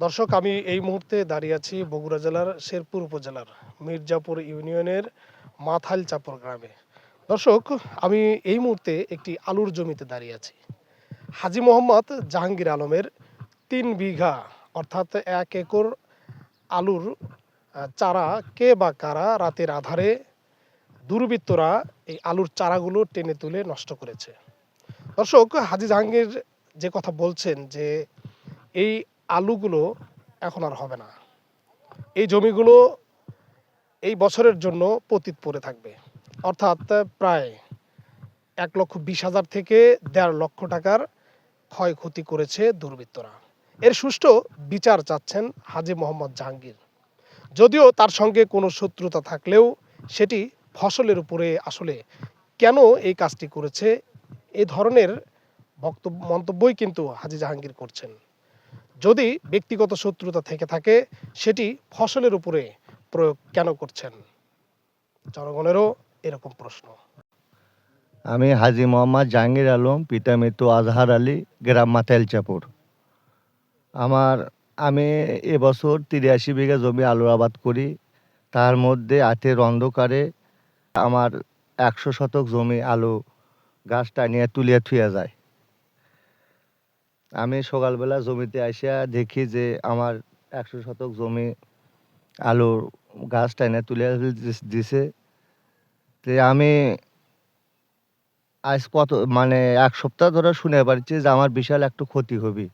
দর্শক, আমি এই মুহূর্তে দাঁড়িয়ে আছি বগুড়া জেলার শেরপুর উপজেলার মির্জাপুর ইউনিয়নের মাথাল চাপর গ্রামে। দর্শক, আমি এই মুহূর্তে একটি আলুর জমিতে দাঁড়িয়ে আছি। হাজী মোহাম্মদ জাহাঙ্গীর আলমের 3 বিঘা অর্থাৎ 1 একর আলুর চারা কে বা কারা রাতের আধারে দুর্বৃত্তরা এই আলুর চারাগুলো টেনে তুলে নষ্ট করেছে। দর্শক, হাজী জাহাঙ্গীর যে কথা বলছেন যে এই আলুগুলো এখন আর হবে না, এই জমিগুলো এই বছরের জন্য পতিত পড়ে থাকবে, অর্থাৎ প্রায় 1,20,000 থেকে 1.5 লক্ষ টাকার ক্ষয়ক্ষতি করেছে দুর্বৃত্তরা। এর সুষ্ঠু বিচার চাচ্ছেন হাজী মোহাম্মদ জাহাঙ্গীর। যদিও তার সঙ্গে কোনো শত্রুতা থাকলেও সেটি ফসলের উপরে আসলে কেন এই কাজটি করেছে, এই ধরনের মন্তব্যই কিন্তু হাজী জাহাঙ্গীর করছেন। যদি ব্যক্তিগত শত্রুতা থেকে থাকে সেটি ফসলের উপরে প্রয়োগ কেন করছেন? জনগণেরও এরকম প্রশ্ন। আমি হাজী মোহাম্মদ জাহাঙ্গীর আলম, পিতা মৃত আজহার আলী, গ্রাম মাথাইল চাপর। আমি এবছর 83 বিঘা জমি আলুর আবাদ করি। তার মধ্যে রাতের অন্ধকারে আমার 100 শতক জমি আলু গাছ টানিয়ে তুলিয়া থুয়া যায়। আমি সকালবেলা জমিতে আসিয়া দেখি যে আমার 100 শতক জমি আলুর গাছ টানিয়ে তুলিয়া দিছে। আমি আজ এক সপ্তাহ ধরে শুনে পারছি যে আমার বিশাল একটু ক্ষতি হবে।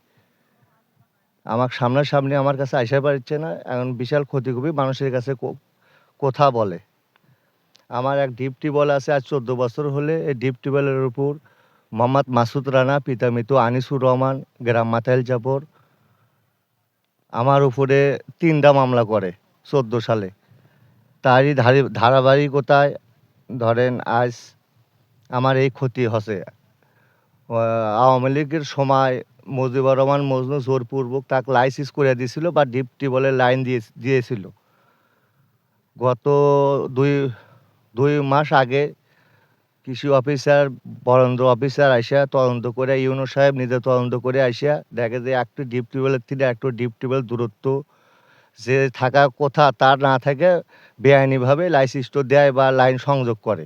আমার সামনাসামনি আমার কাছে আসা পারছে না, এখন বিশাল ক্ষতি হবে। মানুষের কাছে কথা বলে। আমার এক ডিপ টিউবওয়েল আছে, আজ 14 বছর হলে। এই ডিপ টিউবওয়েলের উপর মোহাম্মদ মাসুদ রানা, পিতা মৃত আনিসুর রহমান, গ্রাম মাথাইল চাপর, আমার উপরে 3টা মামলা করে 14 সালে। তারই ধারাবাহিকতায় ধরেন আজ আমার এই ক্ষতি হচ্ছে। আওয়ামী লীগের সময় মুজিবুর রহমান মজনু জোরপূর্বক তাকে লাইসেন্স করে দিয়েছিল বা ডিপ টিউবওয়েলের লাইন দিয়েছিল। গত দুই মাস আগে কৃষি অফিসার, বরেন্দ্র অফিসার আইসা তদন্ত করে, ইউনো সাহেব নিজে তদন্ত করে আইসা দেখে যে একটু ডিপ টিউবওয়েলের থেকে একটু ডিপ টিউবওয়েল দূরত্ব যে থাকা কথা তার না থাকে বেআইনিভাবে লাইসেন্সটা দেয় বা লাইন সংযোগ করে।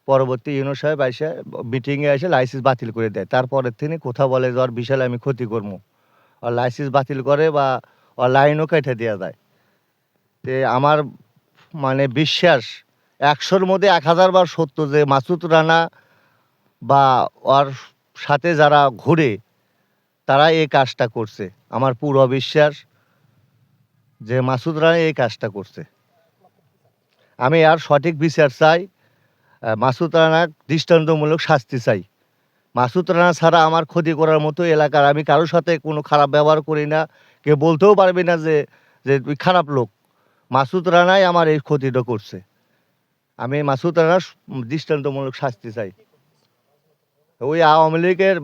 পরবর্তী ইউনো সাহেব আইসা মিটিংয়ে এসে লাইসেন্স বাতিল করে দেয়। তারপরের থেকে কথা বলে যে ওর বিশাল আমি ক্ষতি করবো, আর লাইসেন্স বাতিল করে বা ওর লাইনও কেটে দেওয়া যায়। তে আমার বিশ্বাস 100-র মধ্যে 1000 বার সত্য যে মাসুদ রানা বা ওর সাথে যারা ঘুরে তারা এই কাজটা করছে। আমার পুরো বিশ্বাস যে মাসুদ রানা এই কাজটা করছে। আমি আর সঠিক বিচার চাই, মাসুদ রানার দৃষ্টান্তমূলক শাস্তি চাই। মাসুদ রানা ছাড়া আমার ক্ষতি করার মতো এলাকার আমি কারোর সাথে কোনো খারাপ ব্যবহার করি না। কেউ বলতেও পারবি না যে তুই খারাপ লোক। মাসুদ রানাই আমার এই ক্ষতিটা করছে। আমি মাসুদ রানার দৃষ্টান্তমূলক শাস্তি চাই। ওই আওয়ামী লীগের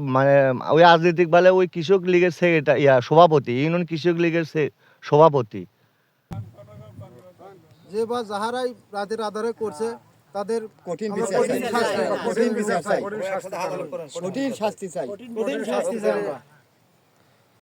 ওই রাজনৈতিক বলে ওই কৃষক লীগের সভাপতি, ইউনিয়ন কৃষক লীগের সভাপতি, যে বা যাহারাই রাতের আধারে করছে তাদের কঠিন শাস্তি চাই।